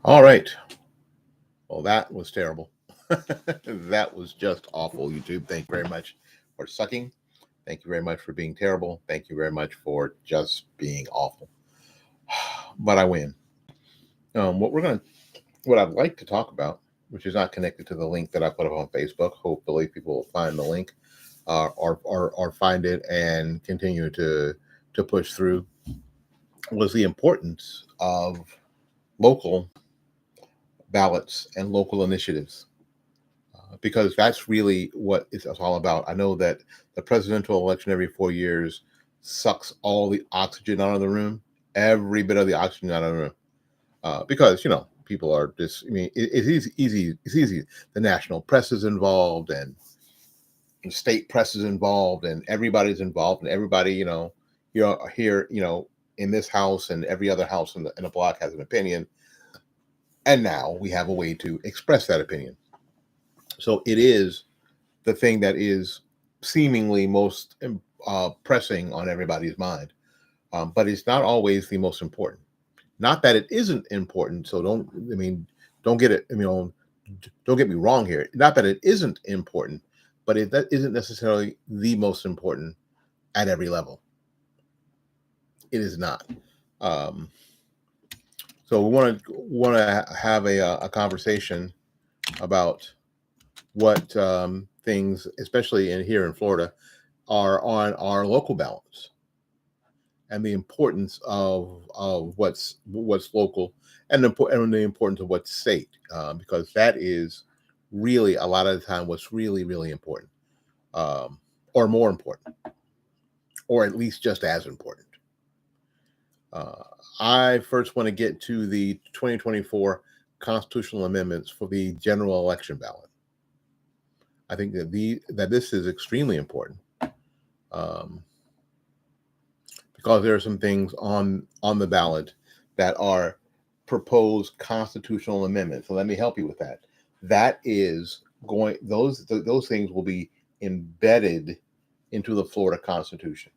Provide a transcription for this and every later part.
All right. Well, that was terrible. That was just awful, YouTube. Thank you very much for sucking. Thank you very much for being terrible. Thank you very much for just being awful. But I win. What I'd like to talk about, which is not connected to the link that I put up on Facebook. Hopefully, people will find the link, or find it and continue to push through. Was the importance of local ballots and local initiatives, because that's really what it's all about. I know that the presidential election every 4 years sucks all the oxygen out of the room, every bit of the oxygen out of the room, because people are just. I mean, it's easy. It's easy. The national press is involved, and the state press is involved, and everybody's involved, and everybody, you're here, in this house and every other house in the block has an opinion, and now we have a way to express that opinion. So it is the thing that is seemingly most pressing on everybody's mind. But it's not always the most important. Not that it isn't important. So don't get it. Don't get me wrong here. Not that it isn't important, but that isn't necessarily the most important at every level. It is not. Um, so we want to have a conversation about what things, especially here in Florida, are on our local ballots, and the importance of what's local, and the importance of what's state, because that is really a lot of the time what's really important, um, or more important, or at least just as important. Uh, I first want to get to the 2024 constitutional amendments for the general election ballot. I think that this is extremely important, um, because there are some things on the ballot that are proposed constitutional amendments. So let me help you with that. That is going those things will be embedded into the Florida Constitution.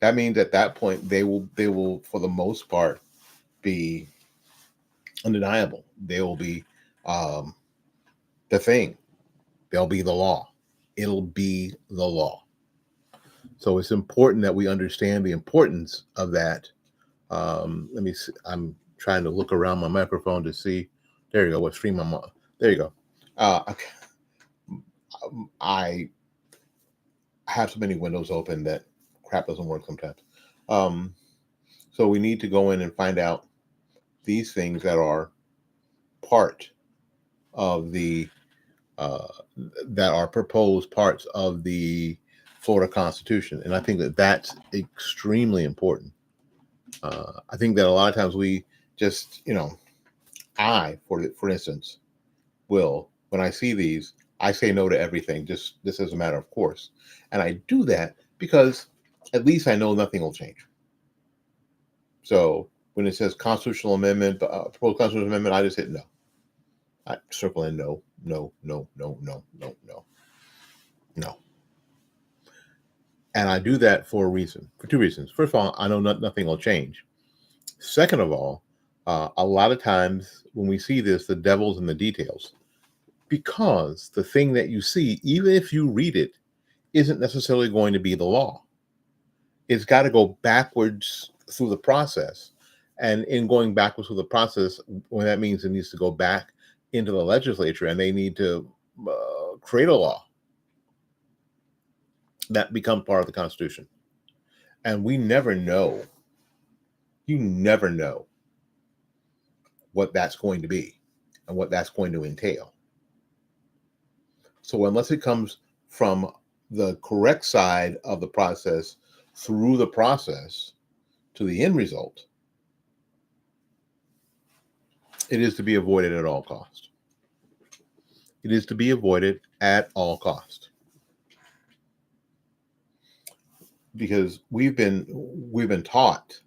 That means at that point they will for the most part be undeniable. They will be um, the thing. They'll be the law. It'll be the law. So it's important that we understand the importance of that. Let me see. I'm trying to look around my microphone to see. There you go. What stream I'm on? There you go. Okay. I have so many windows open that crap doesn't work sometimes. Um, so we need to go in and find out these things that are part of the uh, that are proposed parts of the Florida Constitution, and I think that that's extremely important. I think that a lot of times we just, for instance, will when I see these, I say no to everything, just as a matter of course, and I do that because at least I know nothing will change. So when it says constitutional amendment, proposed constitutional amendment, I just hit no. I circle in no, no, no, no, no, no, no, no. And I do that for a reason, for two reasons. First of all, I know nothing will change. Second of all, a lot of times when we see this, the devil's in the details, because the thing that you see, even if you read it, isn't necessarily going to be the law. It's got to go backwards through the process. And in going backwards through the process, when that means it needs to go back into the legislature and they need to create a law that becomes part of the Constitution. And we never know. You never know what that's going to be and what that's going to entail. So unless it comes from the correct side of the process through the process to the end result, it is to be avoided at all cost. It is to be avoided at all cost. Because we've been taught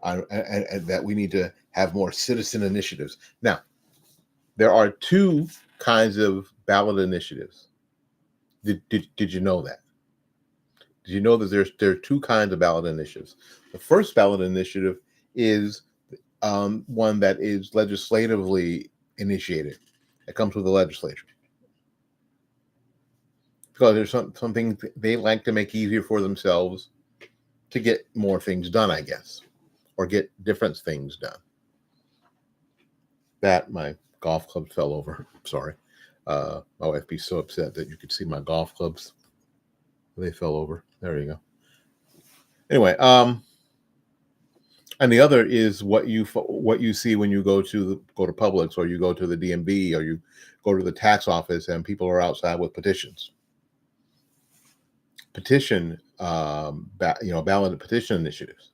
and that we need to have more citizen initiatives. Now, there are two kinds of ballot initiatives. Did you know that? Did you know that there are two kinds of ballot initiatives? The first ballot initiative is one that is legislatively initiated. It comes with the legislature because there's something they like to make easier for themselves to get more things done, I guess, or get different things done. That my golf club fell over. Sorry. My wife be so upset that you could see my golf clubs. They fell over. There you go. Anyway, and the other is what you see when you go to Publix, or you go to the DMV, or you go to the tax office, and people are outside with petitions. Ballot petition initiatives.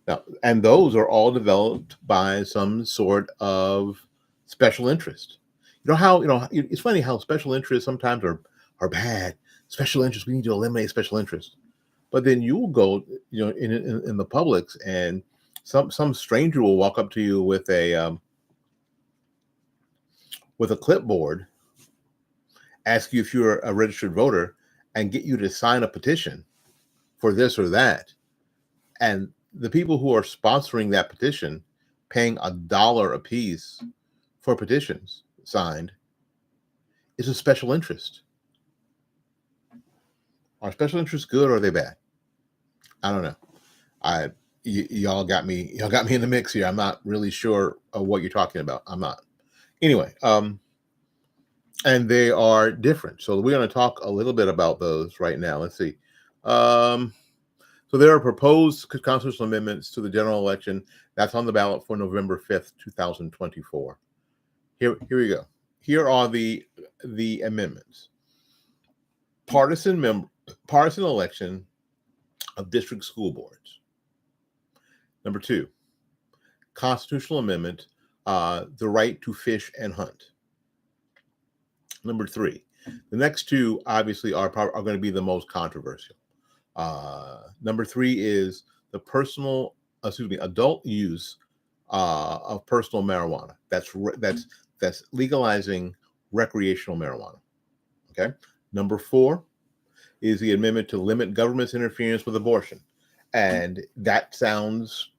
Now, and those are all developed by some sort of special interest. It's funny how special interests sometimes are bad. Special interest, we need to eliminate special interest. But then you'll go, in the Publix, and some stranger will walk up to you with a clipboard, ask you if you're a registered voter, and get you to sign a petition for this or that. And the people who are sponsoring that petition, paying $1 a piece for petitions signed, is a special interest. Are special interests good or are they bad? I don't know. Y'all got me in the mix here. I'm not really sure of what you're talking about. I'm not. Anyway, and they are different. So we're going to talk a little bit about those right now. Let's see. So there are proposed constitutional amendments to the general election that's on the ballot for November 5th, 2024. Here we go. Here are the amendments. Partisan election of district school boards. Number 2, constitutional amendment, the right to fish and hunt. Number 3, the next two obviously are going to be the most controversial. Number 3 is the adult use of personal marijuana. That's legalizing recreational marijuana. Okay. Number 4 is the amendment to limit government's interference with abortion, and that sounds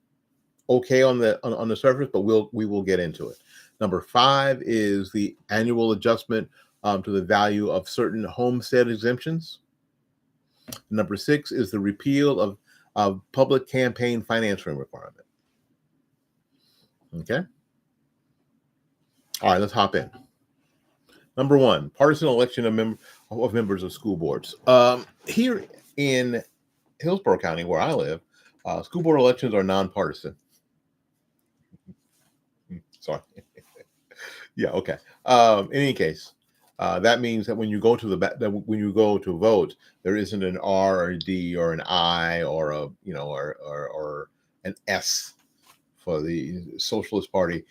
okay on the surface, but we will get into it. Number 5 is the annual adjustment to the value of certain homestead exemptions. Number 6 is the repeal of public campaign financing requirement. Okay. All right, let's hop in. Number 1, partisan election of members of school boards. Here in Hillsborough County, where I live, school board elections are nonpartisan. Sorry. Yeah. Okay. In any case, that means that when you go to vote, there isn't an R or a D or an I or or an S for the Socialist Party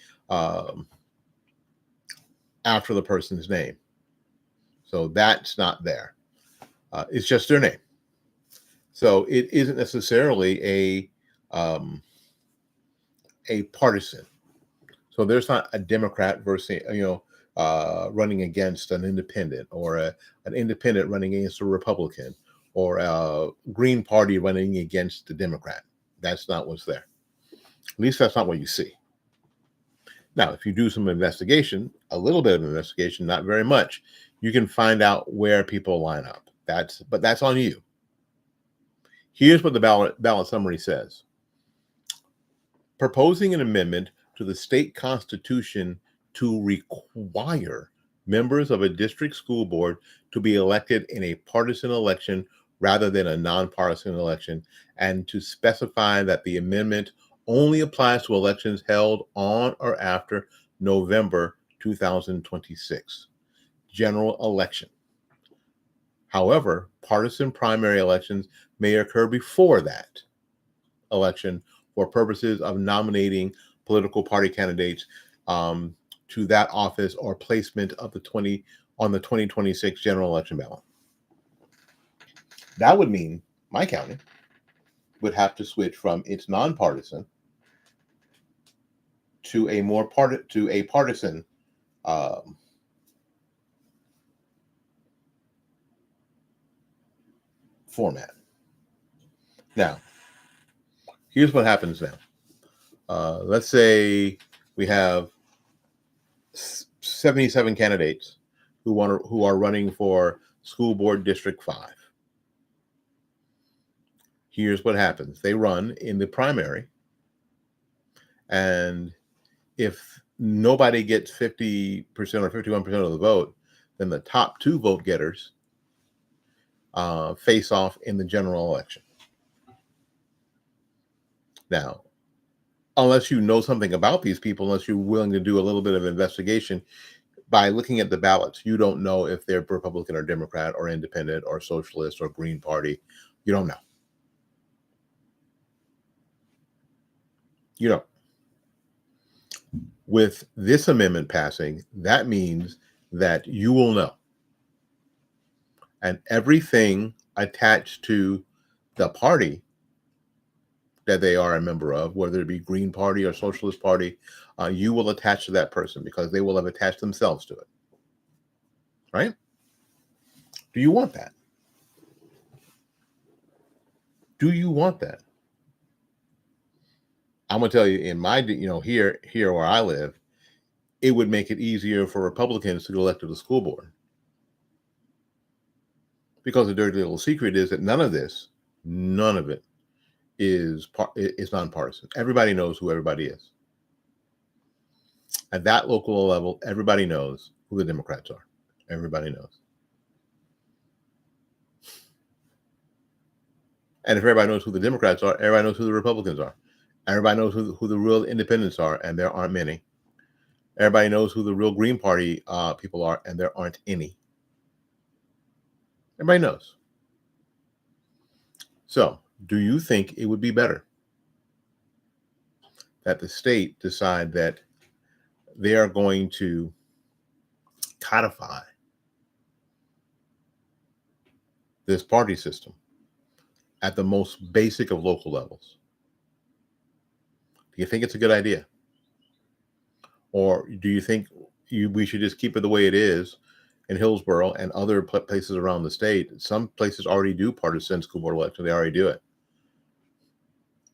after the person's name. So that's not there. It's just their name. So it isn't necessarily a partisan. So there's not a Democrat versus running against an independent, or an independent running against a Republican, or a Green Party running against the Democrat. That's not what's there. At least that's not what you see. Now, if you do some investigation, a little bit of investigation, not very much, you can find out where people line up. But that's on you. Here's what the ballot summary says. Proposing an amendment to the state constitution to require members of a district school board to be elected in a partisan election rather than a nonpartisan election, and to specify that the amendment only applies to elections held on or after November 2026, general election. However, partisan primary elections may occur before that election for purposes of nominating political party candidates to that office or placement of the 2026 general election ballot. That would mean my county would have to switch from its nonpartisan to a partisan format. Now, here's what happens now. let's say we have 77 candidates who are running for school board district 5. Here's what happens. They run in the primary, and if nobody gets 50% or 51% of the vote, then the top 2 vote getters face off in the general election. Now, unless you know something about these people, unless you're willing to do a little bit of investigation, by looking at the ballots, you don't know if they're Republican or Democrat or independent or socialist or Green Party. You don't know. You don't. With this amendment passing, that means that you will know. And everything attached to the party that they are a member of, whether it be Green Party or Socialist Party, you will attach to that person because they will have attached themselves to it. Right? Do you want that? Do you want that? I'm gonna tell you, in my, here where I live, it would make it easier for Republicans to get elected to the school board. Because the dirty little secret is that none of it is nonpartisan. Everybody knows who everybody is. At that local level, everybody knows who the Democrats are. Everybody knows. And if everybody knows who the Democrats are, everybody knows who the Republicans are. Everybody knows who the real independents are, and there aren't many. Everybody knows who the real Green Party people are, and there aren't any. Everybody knows. So, do you think it would be better that the state decide that they are going to codify this party system at the most basic of local levels? Do you think it's a good idea? Or do you think we should just keep it the way it is in Hillsborough and other places around the state? Some places already do partisan school board election. They already do it.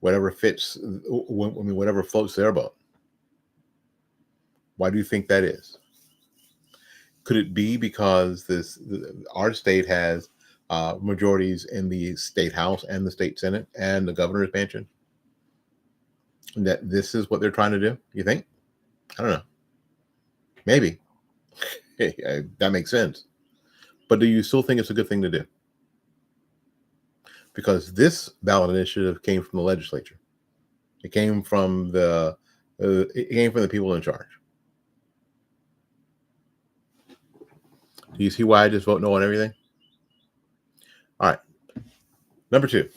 Whatever fits, whatever floats their boat. Why do you think that is? Could it be because our state has majorities in the state house and the state senate and the governor's mansion? That this is what they're trying to do? You think? I don't know. Maybe. That makes sense. But do you still think it's a good thing to do? Because this ballot initiative came from the legislature. It came from the people in charge. Do you see why I just vote no on everything? All right. Number 2.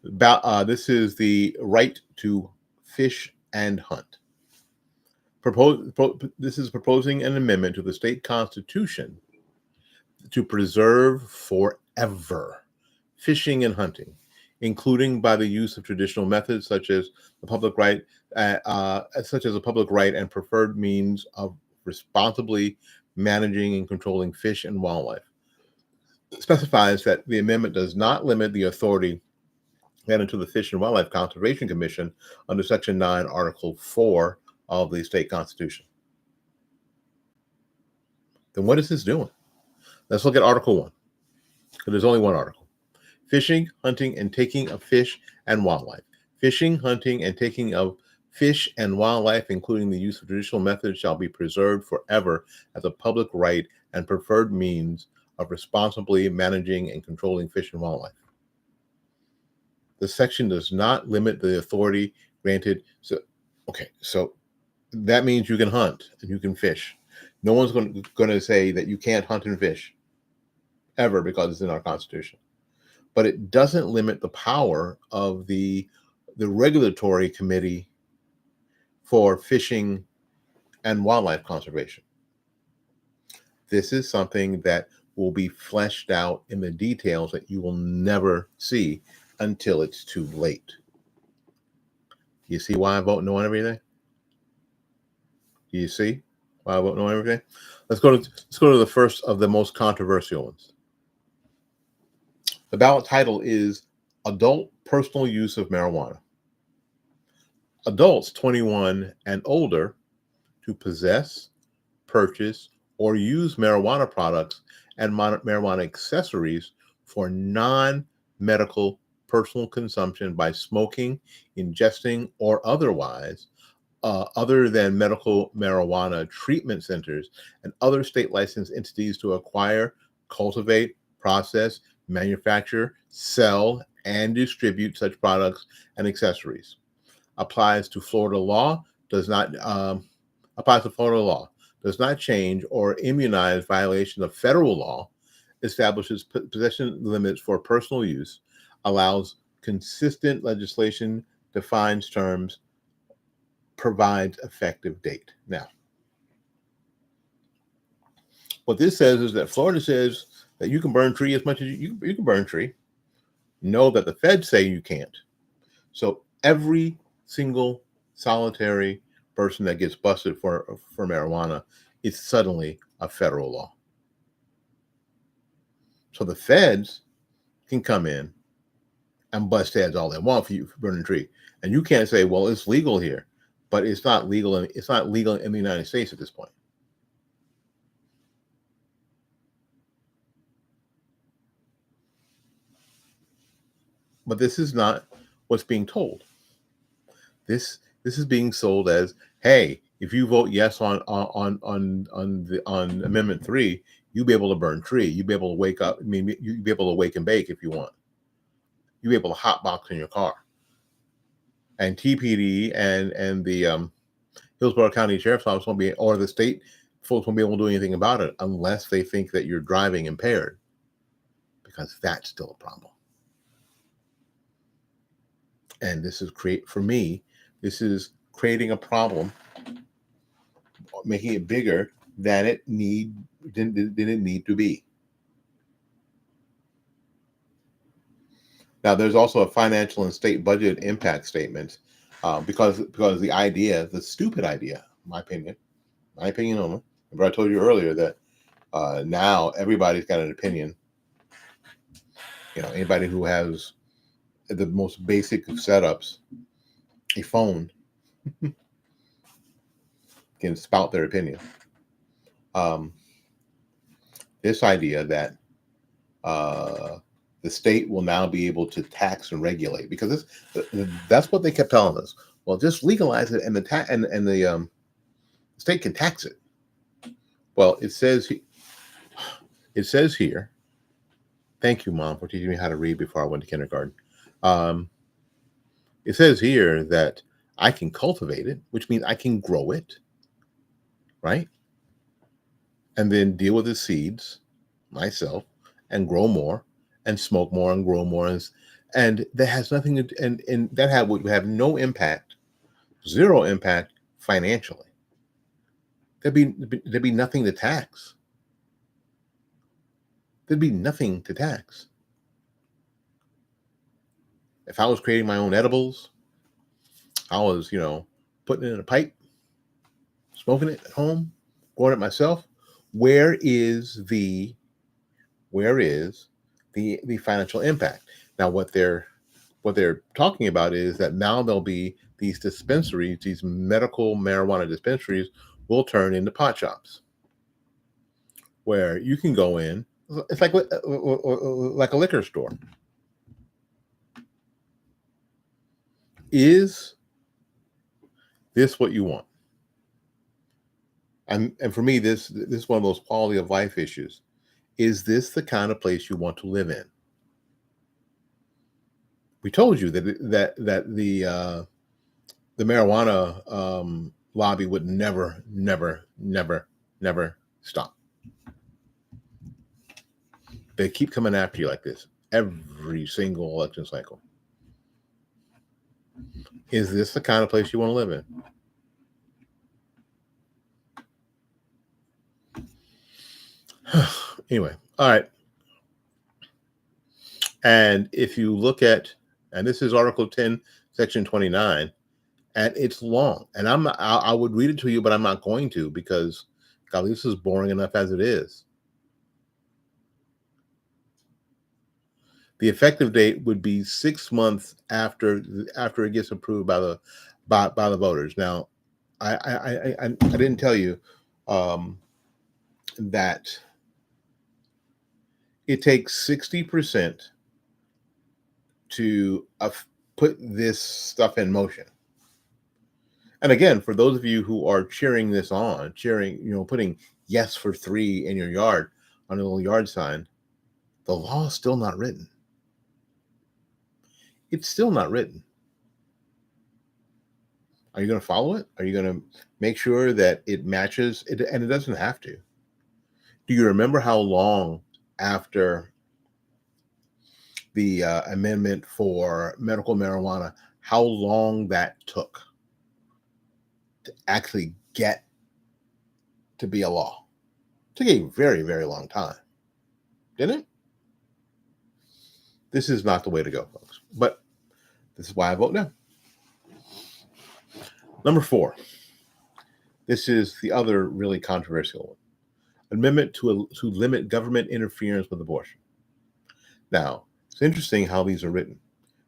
This is the right to fish and hunt. This is proposing an amendment to the state constitution to preserve forever fishing and hunting, including by the use of traditional methods such as a public right and preferred means of responsibly managing and controlling fish and wildlife. It specifies that the amendment does not limit the authority granted to the Fish and Wildlife Conservation Commission under Section 9, Article 4 of the state constitution. Then what is this doing? Let's look at Article 1. Because there's only one article. Fishing, hunting, and taking of fish and wildlife. Fishing, hunting, and taking of fish and wildlife, including the use of traditional methods, shall be preserved forever as a public right and preferred means of responsibly managing and controlling fish and wildlife. The section does not limit the authority granted. So that means you can hunt and you can fish. No one's going to say that you can't hunt and fish ever because it's in our Constitution. But it doesn't limit the power of the regulatory committee for fishing and wildlife conservation. This is something that will be fleshed out in the details that you will never see until it's too late. You see why I vote no on everything? Do you see why I vote no on everything? Let's go to the first of the most controversial ones. The ballot title is Adult Personal Use of Marijuana. Adults 21 and older to possess, purchase, or use marijuana products and marijuana accessories for non medical personal consumption by smoking, ingesting, or otherwise, other than medical marijuana treatment centers and other state licensed entities to acquire, cultivate, process, manufacture, sell, and distribute such products and accessories. Applies to Florida law, does not applies to Florida law, does not change or immunize violation of federal law, establishes possession limits for personal use, allows consistent legislation, defines terms, provides effective date. Now, what this says is that Florida says that you can burn tree as much as you can burn tree. Know that the feds say you can't. So every single solitary person that gets busted for marijuana is suddenly a federal law. So the feds can come in and bust heads all they want for you for burning a tree, and you can't say, "Well, it's legal here," but it's not legal. It's not legal in the United States at this point. But this is not what's being told. This is being sold as, hey, if you vote yes on Amendment 3, you'll be able to burn tree. You'll be able to wake up. I mean, you'll be able to wake and bake if you want. You'll be able to hotbox in your car. And TPD and the Hillsborough County Sheriff's Office won't be, or the state folks won't be able to do anything about it unless they think that you're driving impaired, because that's still a problem. And this is this is creating a problem, making it bigger than it need to be. Now, there's also a financial and state budget impact statement, because the stupid idea, my opinion only. Remember, I told you earlier that now everybody's got an opinion. Anybody who has the most basic of setups, a phone, can spout their opinion. This idea that the state will now be able to tax and regulate, because that's what they kept telling us. Well, just legalize it, and the state can tax it. Well, it says here. Thank you, Mom, for teaching me how to read before I went to kindergarten. It says here that I can cultivate it, which means I can grow it, right? And then deal with the seeds myself and grow more and smoke more and grow more. And that has nothing to, and that would have no impact, zero impact financially. There'd be nothing to tax. There'd be nothing to tax. If I was creating my own edibles, I was, putting it in a pipe, smoking it at home, growing it myself. Where is the financial impact? Now, what they're talking about is that now there'll be these dispensaries, these medical marijuana dispensaries, will turn into pot shops, where you can go in. It's like a liquor store. Is this what you want? And for me, this is one of those quality of life issues. Is this the kind of place you want to live in? We told you that the marijuana lobby would never stop. They keep coming after you like this every single election cycle. Is this the kind of place you want to live in? Anyway, all right. And if you look at, and this is Article 10, Section 29, and it's long. And I would read it to you, but I'm not going to, because, golly, this is boring enough as it is. The effective date would be 6 months after it gets approved by by the voters. Now, I didn't tell you um, that it takes 60% to put this stuff in motion. And again, for those of you who are cheering this on, cheering, putting yes for 3 in your yard on a little yard sign, the law is still not written. It's still not written. Are you going to follow it? Are you going to make sure that it matches it? And it doesn't have to. Do you remember how long after the amendment for medical marijuana, how long that took to actually get to be a law? It took a very, very long time, didn't it? This is not the way to go, folks. But this is why I vote no. Number 4. This is the other really controversial one. Amendment to limit government interference with abortion. Now, it's interesting how these are written,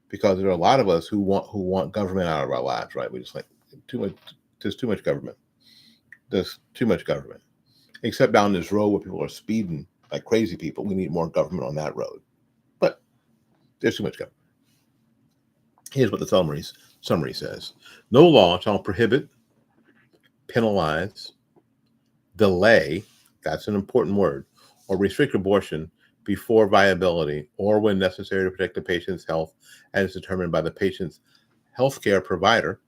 because there are a lot of us who want government out of our lives, right? We just like too much. There's too much government. There's too much government. Except down this road where people are speeding like crazy people, we need more government on that road. But there's too much government. Here's what the summary says: no law shall prohibit, penalize, delay, that's an important word, or restrict abortion before viability or when necessary to protect the patient's health as determined by the patient's healthcare provider.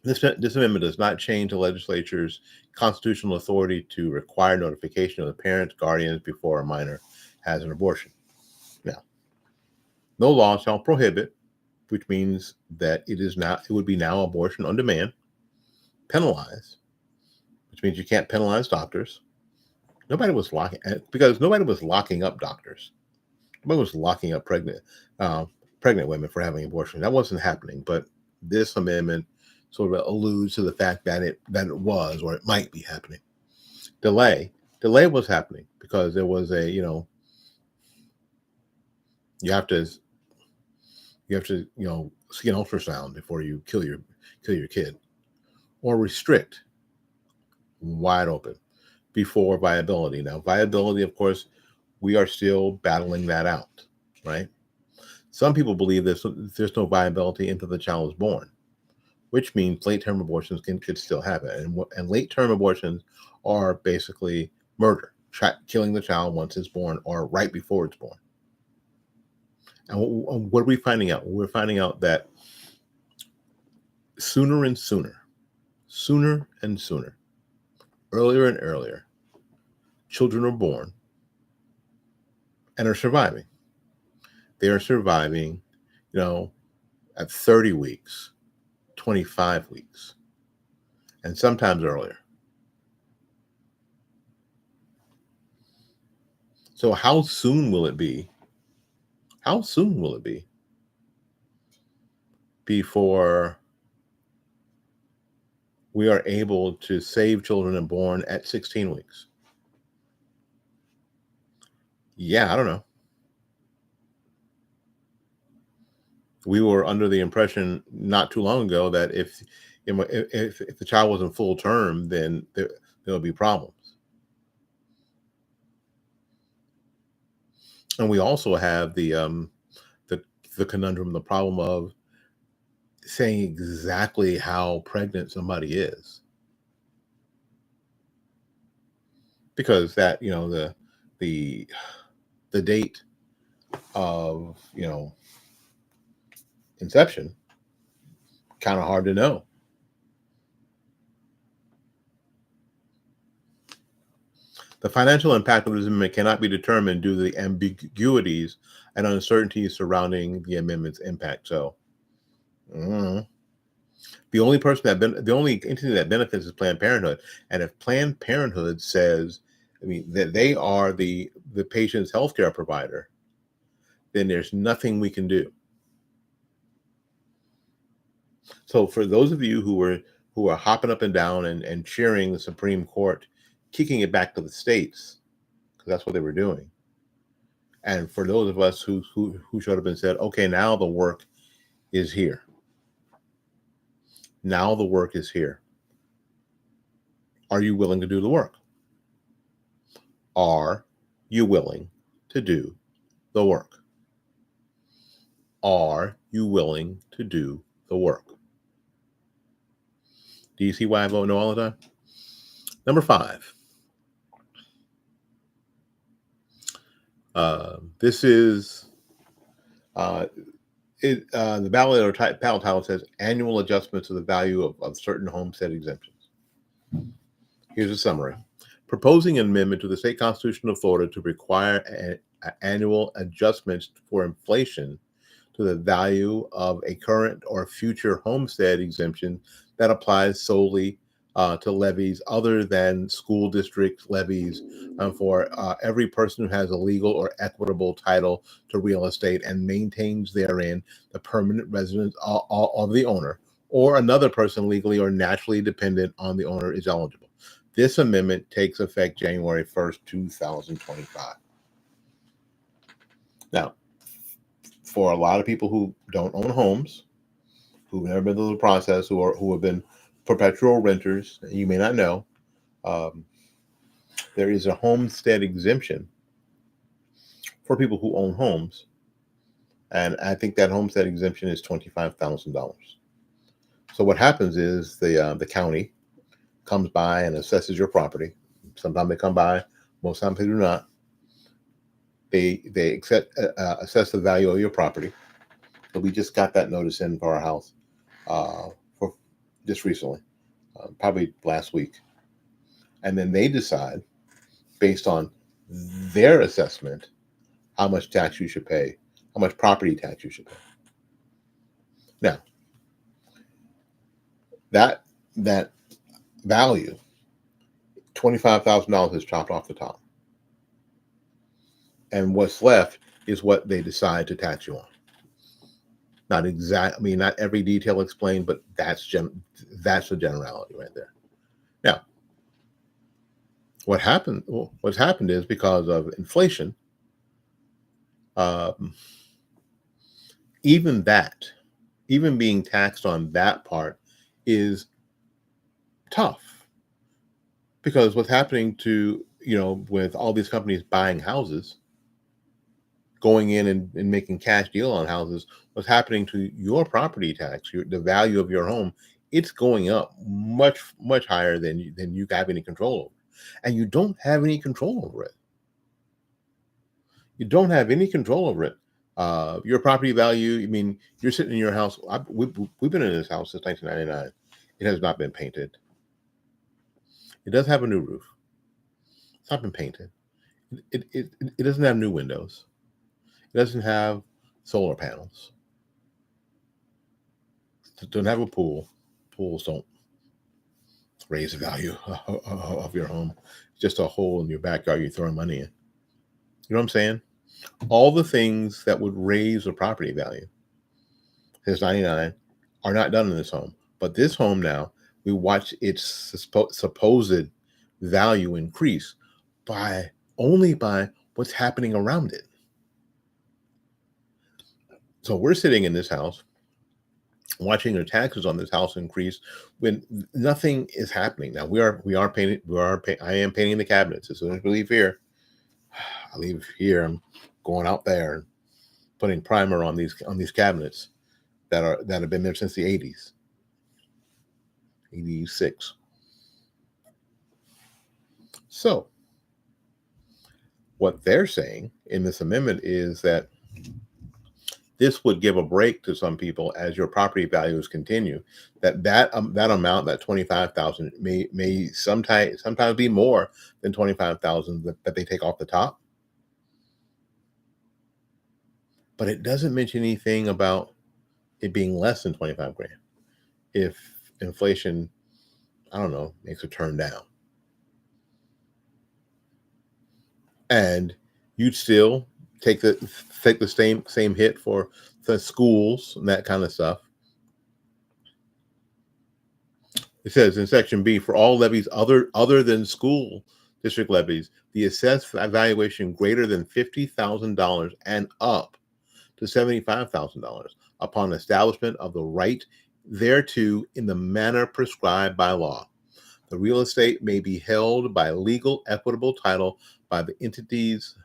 This amendment does not change the legislature's constitutional authority to require notification of the parents, guardians before a minor has an abortion. Now, no law shall prohibit, which means that it would be now abortion on demand. Penalize, which means you can't penalize doctors. Nobody was locking up doctors. Nobody was locking up pregnant women for having abortion. That wasn't happening. But this amendment sort of alludes to the fact that it was, or it might be happening. Delay was happening because there was a, you have to see an ultrasound before you kill your kid, or restrict, wide open, before viability. Now, viability, of course, we are still battling that out, right? Some people believe there's no viability until the child is born, which means late-term abortions could still happen. And late-term abortions are basically murder, killing the child once it's born or right before it's born. And what are we finding out? We're finding out that sooner and sooner, earlier and earlier, children are born and are surviving. They are surviving, at 30 weeks, 25 weeks, and sometimes earlier. So how soon will it be? How soon will it be before we are able to save children born at 16 weeks? Yeah, I don't know. We were under the impression not too long ago that if the child wasn't full term, then there'll be problems. And we also have the conundrum, the problem of saying exactly how pregnant somebody is, because that the date of inception, kind of hard to know. The financial impact of this amendment cannot be determined due to the ambiguities and uncertainties surrounding the amendment's impact. So, the only entity that benefits is Planned Parenthood. And if Planned Parenthood says, that they are the patient's healthcare provider, then there's nothing we can do. So for those of you who are hopping up and down and cheering the Supreme Court, kicking it back to the states, because that's what they were doing. And for those of us who should have been said, okay, now the work is here. Now the work is here. Are you willing to do the work? Are you willing to do the work? Are you willing to do the work? Do you see why I vote no all the time? Number 5. This is the ballot or ballot title says annual adjustments to the value of certain homestead exemptions. Here's a summary. Proposing an amendment to the state constitution of Florida to require annual adjustments for inflation to the value of a current or future homestead exemption that applies solely to levies other than school district levies for every person who has a legal or equitable title to real estate and maintains therein the permanent residence of the owner, or another person legally or naturally dependent on the owner is eligible. This amendment takes effect January 1st, 2025. Now, for a lot of people who don't own homes, who've never been through the process, who have been perpetual renters, you may not know, there is a homestead exemption for people who own homes, and I think that homestead exemption is $25,000. So what happens is the county comes by and assesses your property. Sometimes they come by, most times they do not. They assess the value of your property. So we just got that notice in for our house for just recently, probably last week. And then they decide, based on their assessment, how much tax you should pay, how much property tax you should pay. Now, that value, $25,000 is chopped off the top. And what's left is what they decide to tax you on. Not every detail explained, but that's the generality right there. Now, what's happened is because of inflation, even being taxed on that part is tough, because what's happening to, with all these companies buying houses, going in and making cash deal on houses, what's happening to your property tax, the value of your home, it's going up much, much higher than you have any control over. And you don't have any control over it. You don't have any control over it. Your property value, you're sitting in your house. We've been in this house since 1999. It has not been painted. It does have a new roof. It's not been painted. It doesn't have new windows. It doesn't have solar panels. It doesn't have a pool. Pools don't raise the value of your home. It's just a hole in your backyard you're throwing money in. You know what I'm saying? All the things that would raise the property value since 99 are not done in this home. But this home now, we watch its supposed value increase only by what's happening around it. So we're sitting in this house watching the taxes on this house increase when nothing is happening. Now I am painting the cabinets. As soon as we leave here, I'm going out there and putting primer on these cabinets that have been there since the 80s. 86. So what they're saying in this amendment is that this would give a break to some people as your property values continue. That amount, that 25,000, may sometimes be more than 25,000 that they take off the top. But it doesn't mention anything about it being less than 25 grand if inflation, I don't know, makes a turn down. And you'd still take the same hit for the schools and that kind of stuff. It says in section B, for all levies other than school district levies, the assessed valuation greater than $50,000 and up to $75,000 upon establishment of the right thereto in the manner prescribed by law. The real estate may be held by legal equitable title by the entities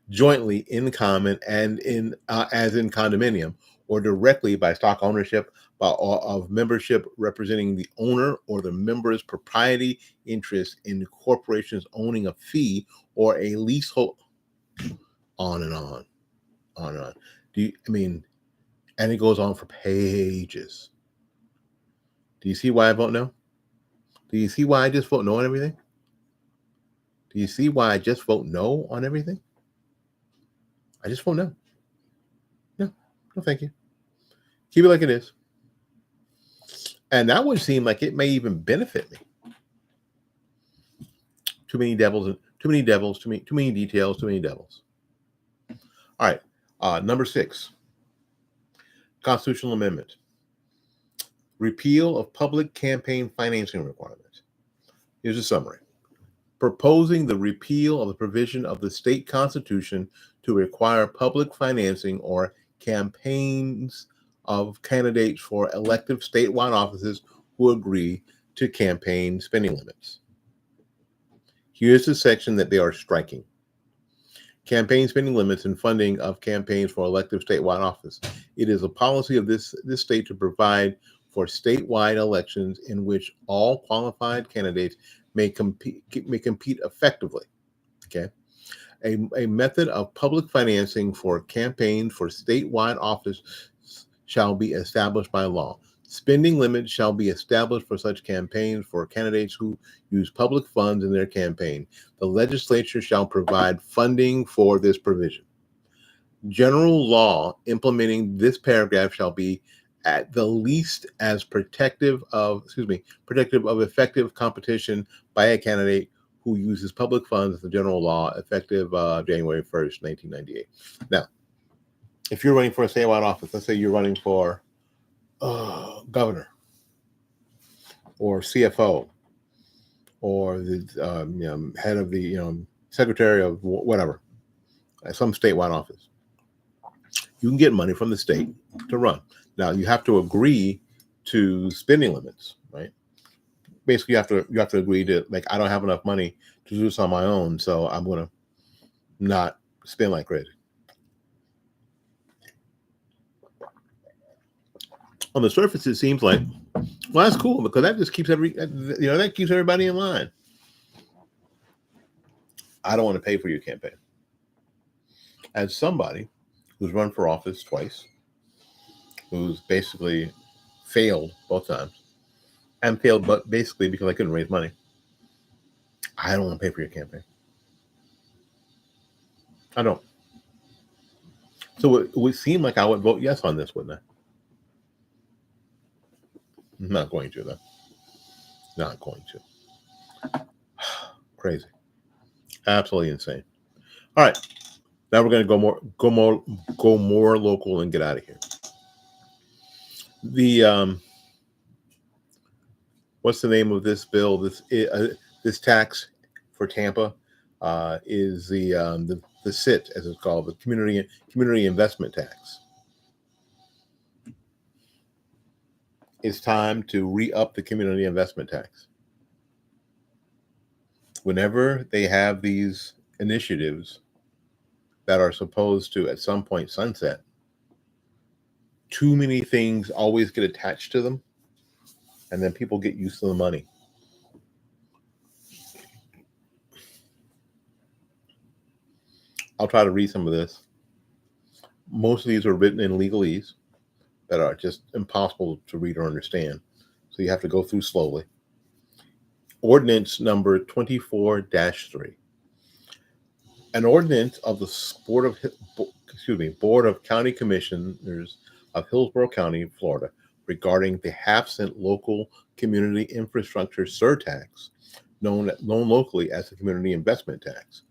jointly in common and in as in condominium, or directly by stock ownership of membership representing the owner or the member's propriety interest in corporations owning a fee or a leasehold. On and on and on. And it goes on for pages. Do you see why I vote no? Do you see why I just vote no on everything? Do you see why I just vote no on everything? I just vote no. No, thank you. Keep it like it is. And that would seem like it may even benefit me. Too many devils, too many details, too many devils. All right. Number 6, constitutional amendment. Repeal of public campaign financing requirements. Here's a summary. Proposing the repeal of the provision of the state constitution to require public financing or campaigns of candidates for elective statewide offices who agree to campaign spending limits. Here's the section that they are striking. Campaign spending limits and funding of campaigns for elective statewide office. It is a policy of this state to provide for statewide elections in which all qualified candidates may compete effectively. Okay. A method of public financing for campaigns for statewide office shall be established by law. Spending limits shall be established for such campaigns for candidates who use public funds in their campaign. The legislature shall provide funding for this provision. General law implementing this paragraph shall be at the least as protective of effective competition by a candidate who uses public funds as the general law effective January 1st, 1998. Now, if you're running for a statewide office, let's say you're running for governor or CFO or the head of the secretary of whatever, some statewide office, you can get money from the state to run. Now you have to agree to spending limits, right? Basically, you have to agree to, like, I don't have enough money to do this on my own, so I'm gonna not spend like crazy. On the surface, it seems like, well, that's cool because that just keeps that keeps everybody in line. I don't want to pay for your campaign. As somebody who's run for office twice, who's basically failed both times, and failed, but basically because I couldn't raise money, I don't want to pay for your campaign. I don't. So it would seem like I would vote yes on this, wouldn't I? I'm not going to, though. Not going to. Crazy. Absolutely insane. All right. Now we're going to go more local and get out of here. The what's the name of this bill? This tax for Tampa is the CIT, as it's called, the community investment tax. It's time to re-up the community investment tax. Whenever they have these initiatives that are supposed to at some point sunset, too many things always get attached to them, and then people get used to the money. I'll try to read some of this. Most of these are written in legalese that are just impossible to read or understand, so you have to go through slowly. Ordinance number 24-3. An ordinance of the Board of County Commissioners of Hillsborough County, Florida, regarding the half-cent local community infrastructure surtax, known locally as the community investment tax,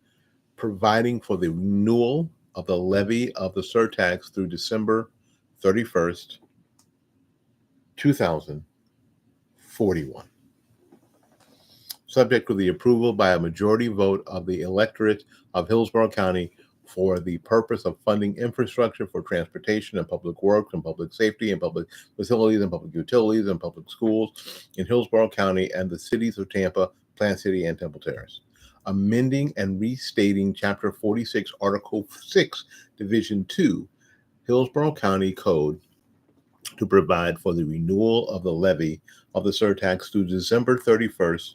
providing for the renewal of the levy of the surtax through December 31st, 2041. Subject to the approval by a majority vote of the electorate of Hillsborough County for the purpose of funding infrastructure for transportation and public works and public safety and public facilities and public utilities and public schools in Hillsborough County and the cities of Tampa, Plant City, and Temple Terrace. Amending and restating Chapter 46, Article 6, Division 2, Hillsborough County Code to provide for the renewal of the levy of the surtax through December 31st,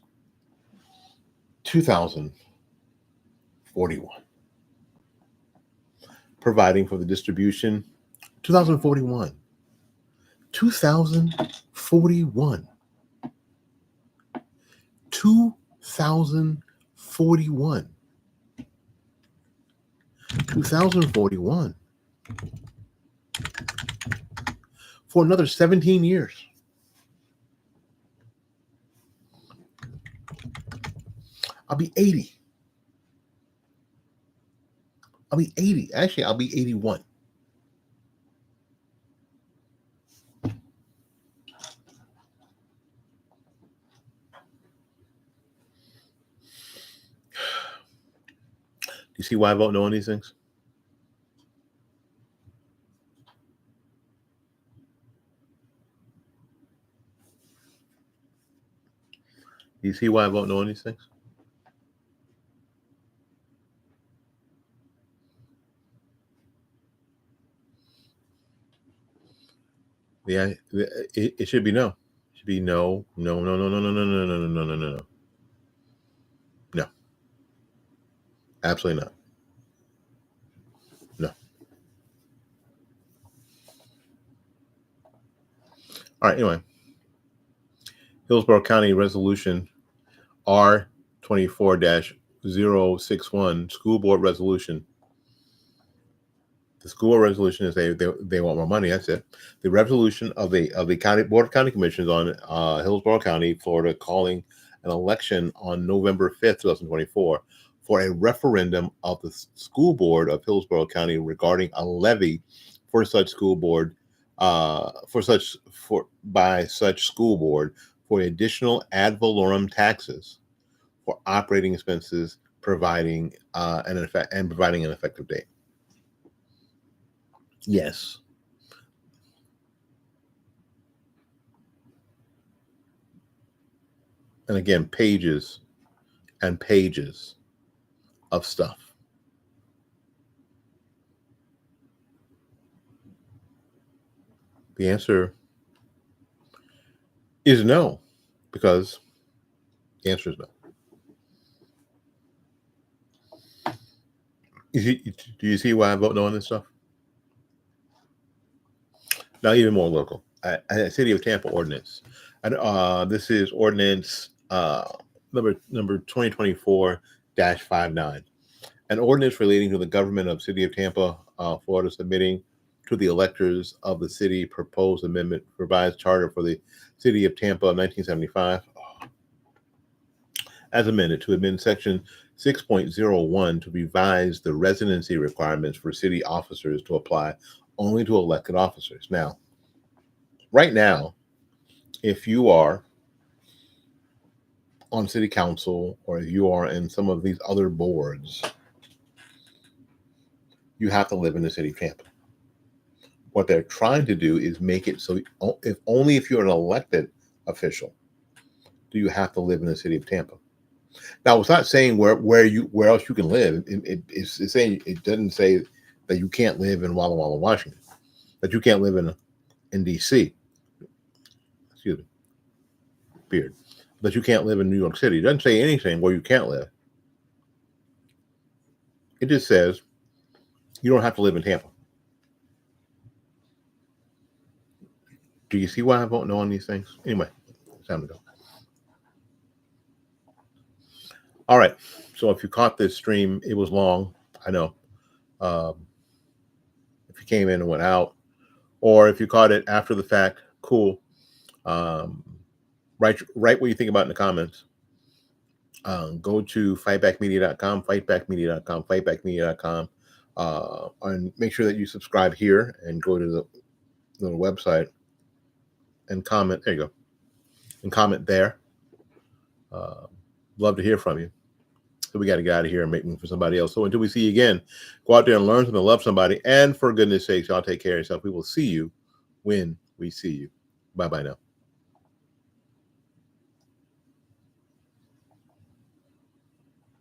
2041. Providing for the distribution 2041 2041 2041 2041 for another 17 years. I'll be 80. Actually, I'll be 81. Do you see why I vote no on these things? Do you see why I vote no on these things? Yeah, it should be no. It should be no. No. Absolutely not. No. All right, anyway. Hillsborough County Resolution R24-061, School Board Resolution. The school board resolution is they want more money. That's it. The resolution of the county board of county commissioners on Hillsborough County, Florida, calling an election on November 5th, 2024, for a referendum of the school board of Hillsborough County regarding a levy for such school board by such school board for additional ad valorem taxes for operating expenses, providing an effective date. Yes. And again, pages and pages of stuff. The answer is no, because the answer is no. Do you see why I vote no on this stuff? Now, even more local. A City of Tampa ordinance. And this is ordinance number 2024-59. An ordinance relating to the government of City of Tampa, Florida, submitting to the electors of the city proposed amendment revised charter for the City of Tampa of 1975, as amended to amend section 6.01 to revise the residency requirements for city officers to apply only to elected officers. Now, right now, if you are on city council or if you are in some of these other boards, you have to live in the city of Tampa. What they're trying to do is make it so if you're an elected official, do you have to live in the city of Tampa. Now, it's not saying where else you can live. It's saying, it doesn't say that you can't live in Walla Walla, Washington, that you can't live in DC. Excuse me, beard. That you can't live in New York City. It doesn't say anything where you can't live. It just says you don't have to live in Tampa. Do you see why I vote no on these things? Anyway, it's time to go. All right. So if you caught this stream, it was long. I know. If you came in and went out, or if you caught it after the fact, cool. Write what you think about in the comments. Go to fightbackmedia.com, fightbackmedia.com, and make sure that you subscribe here and go to the website and comment. There you go. And comment there. Love to hear from you. So we got to get out of here and make room for somebody else. So until we see you again, go out there and learn something, love somebody. And for goodness sakes, y'all take care of yourself. We will see you when we see you. Bye-bye now.